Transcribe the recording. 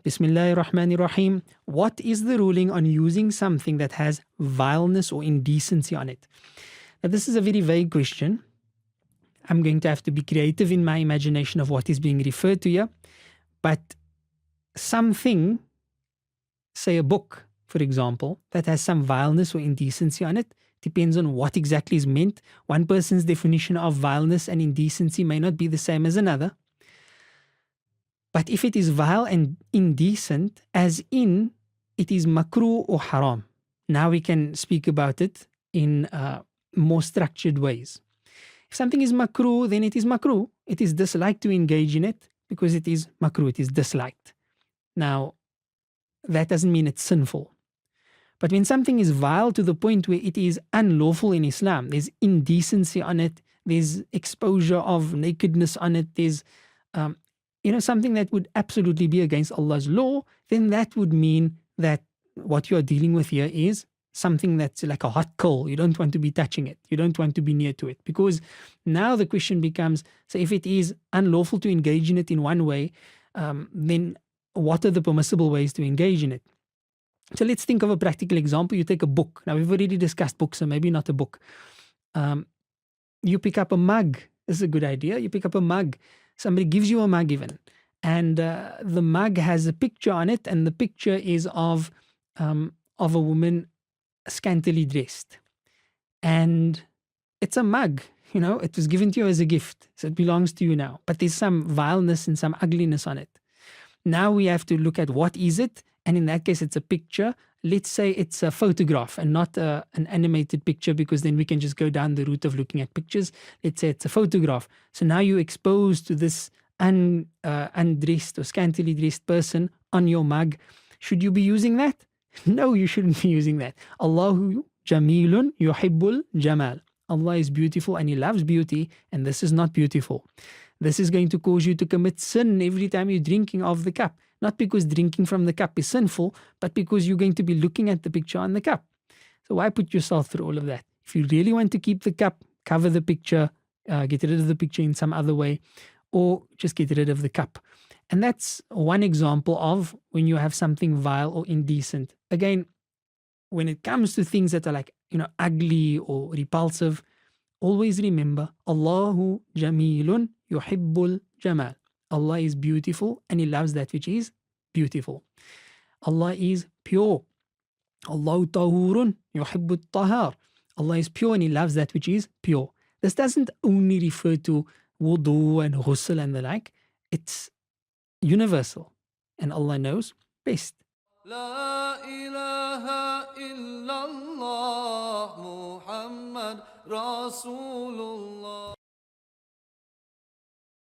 Bismillahir Rahmanir Rahim. What is the ruling on using something that has vileness or indecency on it? Now, this is a very vague question. I'm going to have to be creative in my imagination of what is being referred to here. But something, say a book, for example, that has some vileness or indecency on it, depends on what exactly is meant. One person's definition of vileness and indecency may not be the same as another. But if it is vile and indecent, as in it is makruh or haram, now we can speak about it in more structured ways. If something is makruh, then it is makruh. It is disliked to engage in it because it is makruh, it is disliked. Now, that doesn't mean it's sinful. But when something is vile to the point where it is unlawful in Islam, there's indecency on it, there's exposure of nakedness on it, there's something that would absolutely be against Allah's law, then that would mean that what you are dealing with here is something that's like a hot coal. You don't want to be touching it. You don't want to be near to it. Because now the question becomes, so if it is unlawful to engage in it in one way, then what are the permissible ways to engage in it? So let's think of a practical example. You take a book. Now, we've already discussed books, so maybe not a book. You pick up a mug. This is a good idea. You pick up a mug. Somebody gives you a mug even. And the mug has a picture on it, and the picture is of a woman scantily dressed. And it's a mug. It was given to you as a gift. So it belongs to you now. But there's some vileness and some ugliness on it. Now we have to look at what is it. And in that case, it's a picture. Let's say it's a photograph and not an animated picture, because then we can just go down the route of looking at pictures. Let's say it's a photograph. So now you're exposed to this undressed or scantily dressed person on your mug. Should you be using that? No, you shouldn't be using that. Allahu jamilun yuhibbul jamal. Allah is beautiful and He loves beauty, and this is not beautiful. This is going to cause you to commit sin every time you're drinking of the cup. Not because drinking from the cup is sinful, but because you're going to be looking at the picture on the cup. So why put yourself through all of that? If you really want to keep the cup, cover the picture, get rid of the picture in some other way, or just get rid of the cup. And that's one example of when you have something vile or indecent. Again, when it comes to things that are like, ugly or repulsive, always remember, Allahu jamilun yuhibbul jamal. Allah is beautiful and He loves that which is beautiful. Allah is pure. Allahu tahurun yuhibbut tahar. Allah is pure and He loves that which is pure. This doesn't only refer to wudu and ghusl and the like. It's universal, and Allah knows best. La ilaha illallah Muhammad Rasulullah.